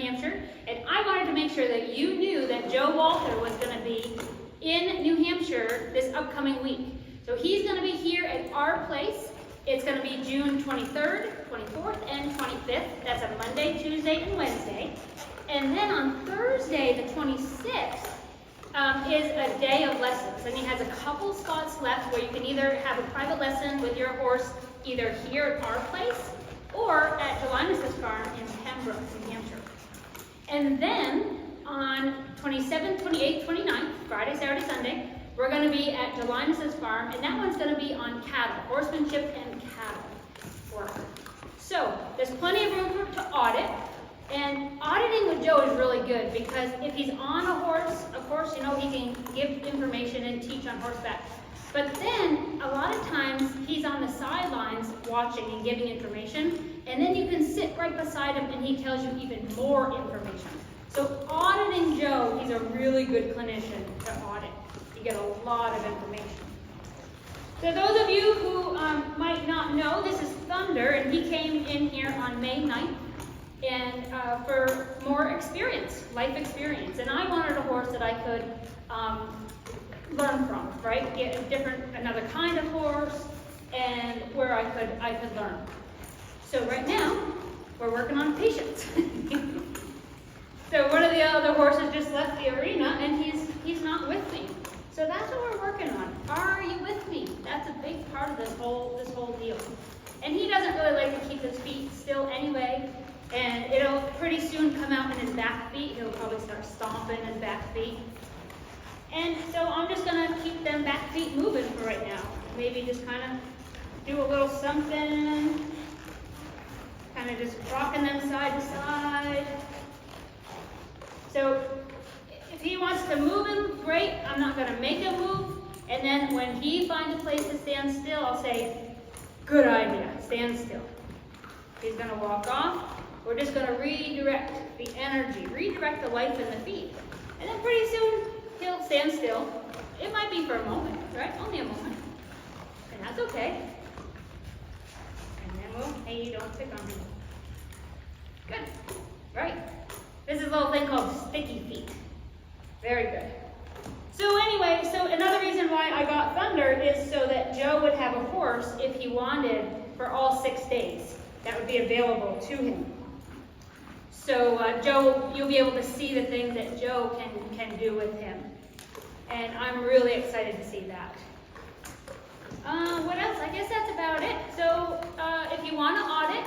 Hampshire, and I wanted to make sure that you knew that Joe Walter was going to be in New Hampshire this upcoming week. So he's going to be here at our place. It's going to be June 23rd, 24th, and 25th. That's a Monday, Tuesday, and Wednesday. And then on Thursday, the 26th, is a day of lessons. And he has a couple spots left where you can either have a private lesson with your horse either here at our place or at Delinus's farm in Pembroke, New Hampshire. And then on 27th, 28th, 29th, Friday, Saturday, Sunday, we're going to be at Delinus's farm, and that one's going to be on cattle, horsemanship and cattle work. So there's plenty of room to audit. And auditing with Joe is really good because if he's on a horse, of course, you know, he can give information and teach on horseback. But then, a lot of times, he's on the sidelines watching and giving information, and then you can sit right beside him and he tells you even more information. So auditing Joe, he's a really good clinician to audit. You get a lot of information. So those of you who might not know, this is Thunder, and he came in here on May 9th. And for more experience, life experience. And I wanted a horse that I could learn from, right? Get another kind of horse, and where I could learn. So right now, we're working on patience. So one of the other horses just left the arena, and he's not with me. So that's what we're working on. Are you with me? That's a big part of this whole deal. And he doesn't really like to keep his feet still anyway. And it'll pretty soon come out in his back feet. He'll probably start stomping his back feet. And so I'm just going to keep them back feet moving for right now. Maybe just kind of do a little something. Kind of just rocking them side to side. So if he wants to move him, great. I'm not going to make him move. And then when he finds a place to stand still, I'll say, good idea, stand still. He's going to walk off. We're just going to redirect the energy, redirect the life in the feet. And then pretty soon, he'll stand still. It might be for a moment, right? Only a moment. And that's okay. And then hey, you don't pick on me. Good. Right. This is a little thing called sticky feet. Very good. So anyway, so another reason why I got Thunder is so that Joe would have a horse if he wanted for all 6 days. That would be available to him. So Joe, you'll be able to see the things that Joe can do with him. And I'm really excited to see that. What else? I guess that's about it. So if you want to audit,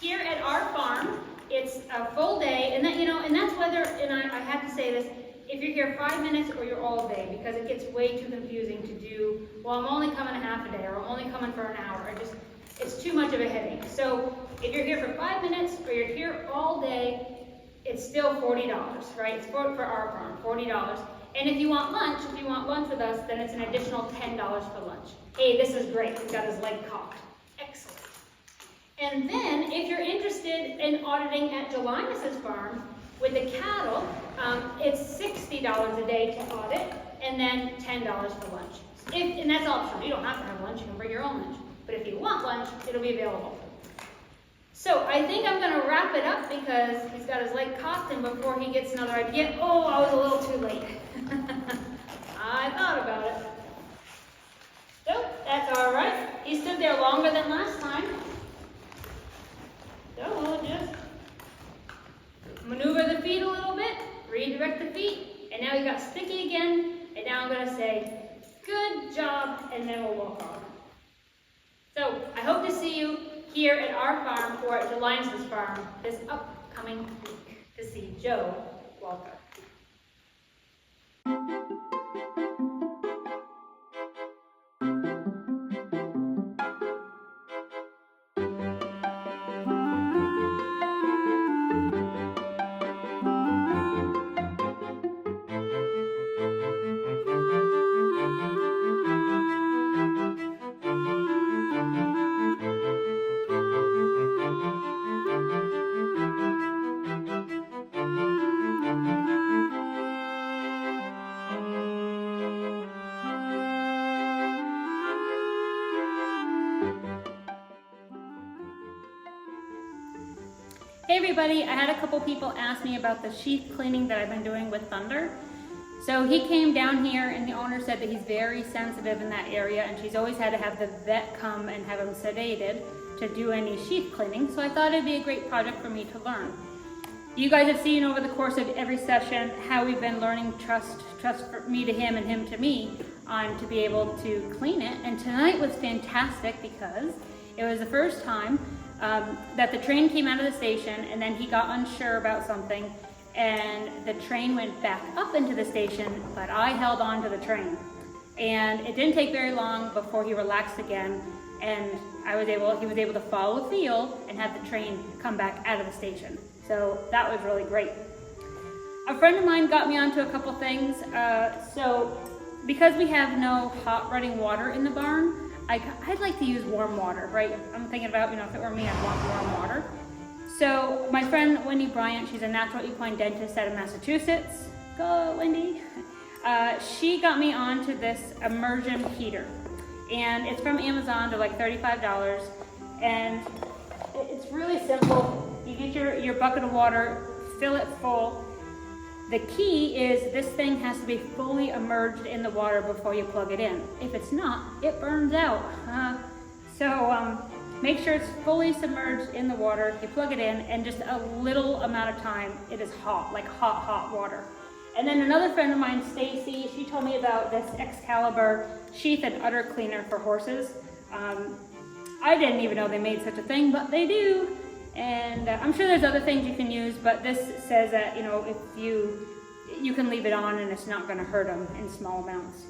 here at our farm, it's a full day. And that, you know, and that's whether, and I have to say this, if you're here 5 minutes or you're all day, because it gets way too confusing to do, well, I'm only coming a half a day, or I'm only coming for an hour, or just, it's too much of a headache. So if you're here for 5 minutes or you're here all day, it's still $40, right? It's for our farm, $40. And if you want lunch with us, then it's an additional $10 for lunch. Hey, this is great. He's got his leg cocked. Excellent. And then if you're interested in auditing at Delinus's farm with the cattle, it's $60 a day to audit, and then $10 for lunch. And that's optional. You don't have to have lunch. You can bring your own lunch. But if you want lunch, it'll be available. So I think I'm going to wrap it up because he's got his leg cocked, and before he gets another idea, oh, I was a little too late. I thought about it. So that's all right. He stood there longer than last time. So we'll just maneuver the feet a little bit, redirect the feet, and now he got sticky again, and now I'm going to say, good job, and then we'll walk on. So I hope to see you here at our farm or at Delinus's farm this upcoming week to see Joe Walter. everybody, I had a couple people ask me about the sheath cleaning that I've been doing with Thunder. So he came down here and the owner said that he's very sensitive in that area and she's always had to have the vet come and have him sedated to do any sheath cleaning. So I thought it'd be a great project for me to learn. You guys have seen over the course of every session how we've been learning trust for me to him and him to me on to be able to clean it. And tonight was fantastic because it was the first time that the train came out of the station and then he got unsure about something and the train went back up into the station, but I held on to the train. And it didn't take very long before he relaxed again and he was able to follow the field and have the train come back out of the station. So that was really great. A friend of mine got me onto a couple things. So because we have no hot running water in the barn, I'd like to use warm water, right? I'm thinking about, if it were me, I'd want warm water. So my friend Wendy Bryant, she's a natural equine dentist out of Massachusetts. Go, Wendy. She got me onto this immersion heater. And it's from Amazon. They're like $35. And it's really simple. You get your bucket of water, fill it full. The key is this thing has to be fully immersed in the water before you plug it in. If it's not, it burns out. So make sure it's fully submerged in the water. You plug it in and just a little amount of time, it is hot, like hot, hot water. And then another friend of mine, Stacy, she told me about this Excalibur sheath and udder cleaner for horses. I didn't even know they made such a thing, but they do. And I'm sure there's other things you can use, but this says that, if you can leave it on and it's not going to hurt them in small amounts.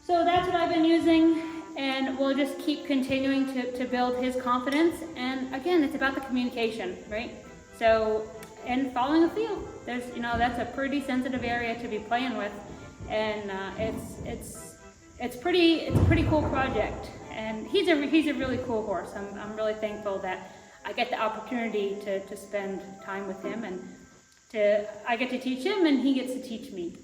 So that's what I've been using, and we'll just keep continuing to build his confidence. And again, it's about the communication, right? So, and following a field. There's, that's a pretty sensitive area to be playing with, and it's pretty cool project. And he's a really cool horse. I'm really thankful that I get the opportunity to spend time with him, and I get to teach him and he gets to teach me.